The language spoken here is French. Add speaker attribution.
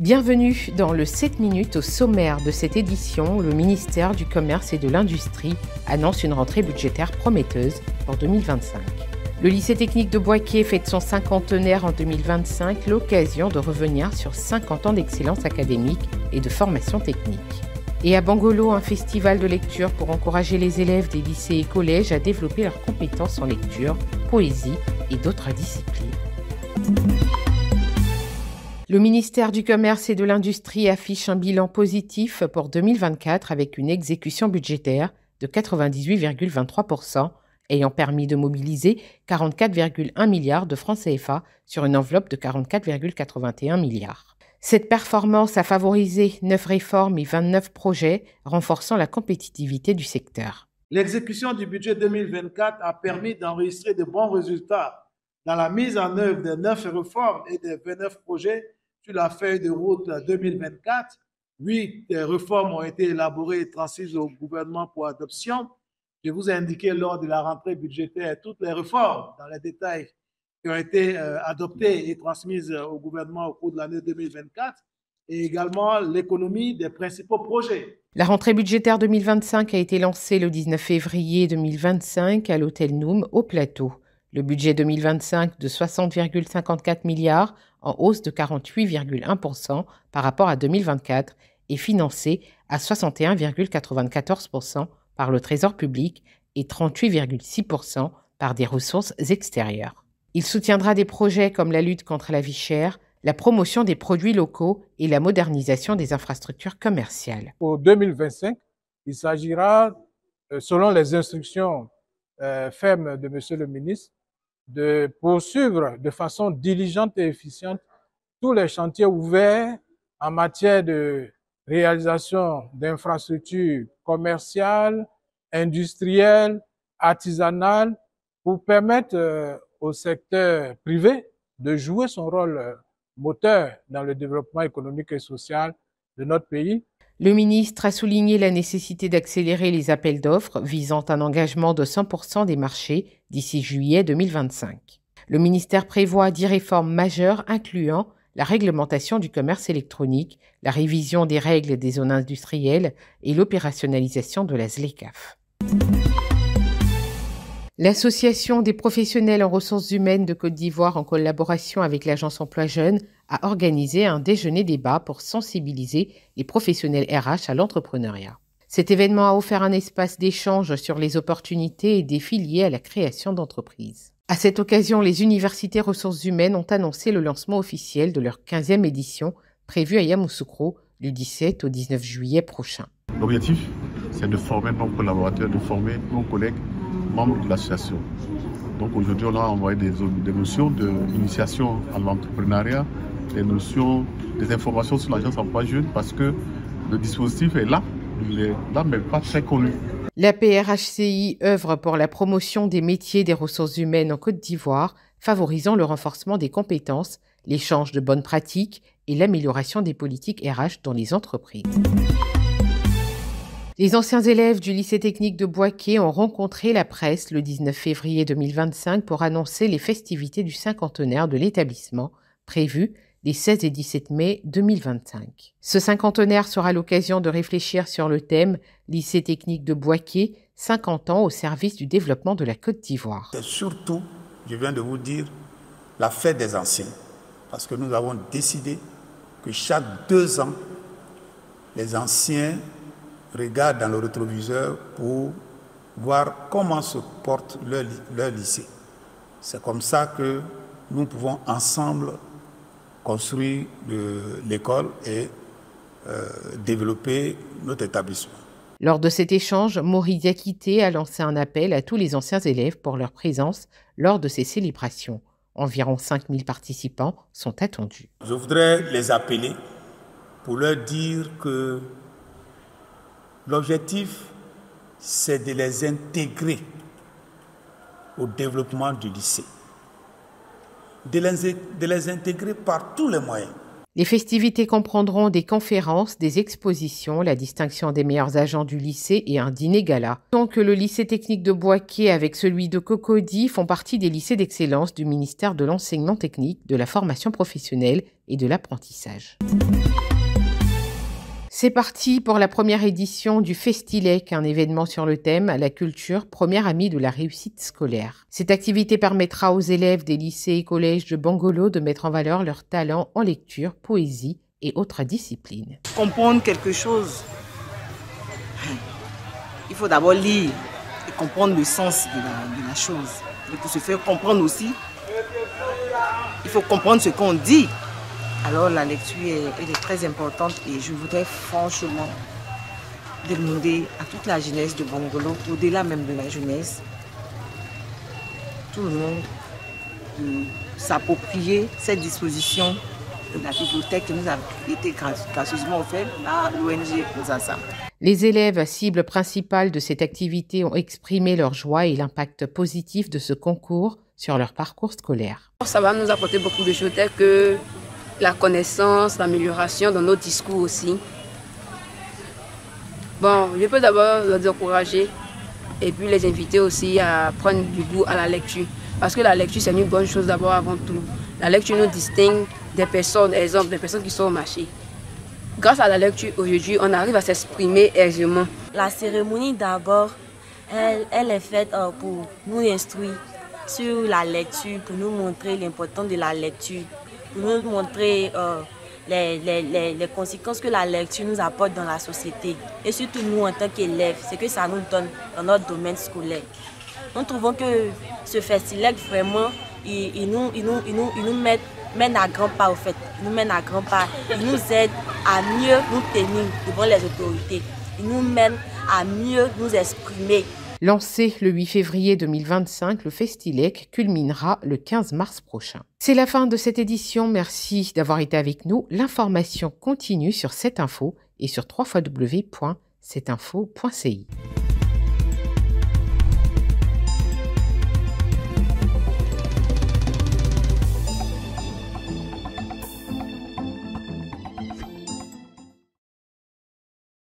Speaker 1: Bienvenue dans le 7 minutes. Au sommaire de cette édition, le ministère du Commerce et de l'Industrie annonce une rentrée budgétaire prometteuse pour 2025. Le lycée technique de Bouaké fête son cinquantenaire en 2025, l'occasion de revenir sur 50 ans d'excellence académique et de formation technique. Et à Bangolo, un festival de lecture pour encourager les élèves des lycées et collèges à développer leurs compétences en lecture, poésie et d'autres disciplines. Le ministère du Commerce et de l'Industrie affiche un bilan positif pour 2024 avec une exécution budgétaire de 98,23%, ayant permis de mobiliser 44,1 milliards de francs CFA sur une enveloppe de 44,81 milliards. Cette performance a favorisé 9 réformes et 29 projets, renforçant la compétitivité du secteur.
Speaker 2: L'exécution du budget 2024 a permis d'enregistrer de bons résultats dans la mise en œuvre de 9 réformes et de 29 projets sur la feuille de route 2024. 8 réformes ont été élaborées et transmises au gouvernement pour adoption. Je vous ai indiqué lors de la rentrée budgétaire toutes les réformes dans les détails qui ont été adoptées et transmises au gouvernement au cours de l'année 2024 et également l'économie des principaux projets.
Speaker 1: La rentrée budgétaire 2025 a été lancée le 19 février 2025 à l'hôtel Noum au Plateau. Le budget 2025 de 60,54 milliards, en hausse de 48,1% par rapport à 2024, est financé à 61,94% par le Trésor public et 38,6% par des ressources extérieures. Il soutiendra des projets comme la lutte contre la vie chère, la promotion des produits locaux et la modernisation des infrastructures commerciales.
Speaker 3: Pour 2025, il s'agira, selon les instructions fermes de M. le ministre, de poursuivre de façon diligente et efficiente tous les chantiers ouverts en matière de réalisation d'infrastructures commerciales, industrielles, artisanales, pour permettre au secteur privé de jouer son rôle moteur dans le développement économique et social de notre pays.
Speaker 1: Le ministre a souligné la nécessité d'accélérer les appels d'offres visant un engagement de 100% des marchés d'ici juillet 2025. Le ministère prévoit 10 réformes majeures incluant la réglementation du commerce électronique, la révision des règles des zones industrielles et l'opérationnalisation de la ZLECAf. L'Association des professionnels en ressources humaines de Côte d'Ivoire, en collaboration avec l'Agence Emploi Jeunes, a organisé un déjeuner-débat pour sensibiliser les professionnels RH à l'entrepreneuriat. Cet événement a offert un espace d'échange sur les opportunités et défis liés à la création d'entreprises. À cette occasion, les universités ressources humaines ont annoncé le lancement officiel de leur 15e édition, prévue à Yamoussoukro du 17 au 19 juillet prochain.
Speaker 4: L'objectif, c'est de former nos collaborateurs, de former nos collègues membres de l'association. Donc aujourd'hui, on a envoyé des notions d'initiation à l'entrepreneuriat, des notions, des informations sur l'agence Emploi Jeunes parce que le dispositif est là, il est là mais pas très connu.
Speaker 1: La PRHCI œuvre pour la promotion des métiers des ressources humaines en Côte d'Ivoire, favorisant le renforcement des compétences, l'échange de bonnes pratiques et l'amélioration des politiques RH dans les entreprises. Les anciens élèves du lycée technique de Bouaké ont rencontré la presse le 19 février 2025 pour annoncer les festivités du cinquantenaire de l'établissement, prévues les 16 et 17 mai 2025. Ce cinquantenaire sera l'occasion de réfléchir sur le thème « Lycée technique de Bouaké, 50 ans au service du développement de la Côte d'Ivoire ».
Speaker 5: C'est surtout, je viens de vous dire, la fête des anciens. Parce que nous avons décidé que chaque 2 ans, les anciens regardent dans le rétroviseur pour voir comment se porte leur lycée. C'est comme ça que nous pouvons ensemble construire l'école et développer notre établissement.
Speaker 1: Lors de cet échange, Maurice Diakité a lancé un appel à tous les anciens élèves pour leur présence lors de ces célébrations. Environ 5000 participants sont attendus.
Speaker 5: Je voudrais les appeler pour leur dire que l'objectif, c'est de les intégrer au développement du lycée, de les intégrer par tous les moyens.
Speaker 1: Les festivités comprendront des conférences, des expositions, la distinction des meilleurs agents du lycée et un dîner gala. Donc le lycée technique de Boaké avec celui de Cocody font partie des lycées d'excellence du ministère de l'enseignement technique, de la formation professionnelle et de l'apprentissage. C'est parti pour la première édition du Festilec, un événement sur le thème « La culture, première amie de la réussite scolaire ». Cette activité permettra aux élèves des lycées et collèges de Bangolo de mettre en valeur leurs talents en lecture, poésie et autres disciplines.
Speaker 6: Comprendre quelque chose, il faut d'abord lire et comprendre le sens de la chose. Et pour se faire comprendre aussi, il faut comprendre ce qu'on dit. Alors la lecture est très importante et je voudrais franchement demander à toute la jeunesse de Bangolo, au-delà même de la jeunesse, tout le monde de s'approprier cette disposition de la bibliothèque qui nous a été gracieusement offerte par l'ONG Osasa.
Speaker 1: Les élèves, cibles principales de cette activité, ont exprimé leur joie et l'impact positif de ce concours sur leur parcours scolaire.
Speaker 7: Ça va nous apporter beaucoup de choses telles que la connaissance, l'amélioration dans nos discours aussi. Bon, je peux d'abord les encourager et puis les inviter aussi à prendre du goût à la lecture. Parce que la lecture, c'est une bonne chose d'abord avant tout. La lecture nous distingue des personnes, exemple, des personnes qui sont au marché. Grâce à la lecture, aujourd'hui, on arrive à s'exprimer aisément.
Speaker 8: La cérémonie d'abord, elle est faite pour nous instruire sur la lecture, pour nous montrer l'importance de la lecture, pour nous montrer les conséquences que la lecture nous apporte dans la société. Et surtout nous en tant qu'élèves, ce que ça nous donne dans notre domaine scolaire. Nous trouvons que ce festival vraiment, il nous mène à grands pas au fait. Il nous mène à grands pas. Il nous aide à mieux nous tenir devant les autorités. Il nous mène à mieux nous exprimer.
Speaker 1: Lancé le 8 février 2025, le Festilec culminera le 15 mars prochain. C'est la fin de cette édition. Merci d'avoir été avec nous. L'information continue sur Cette Info et sur www.cetinfo.ci.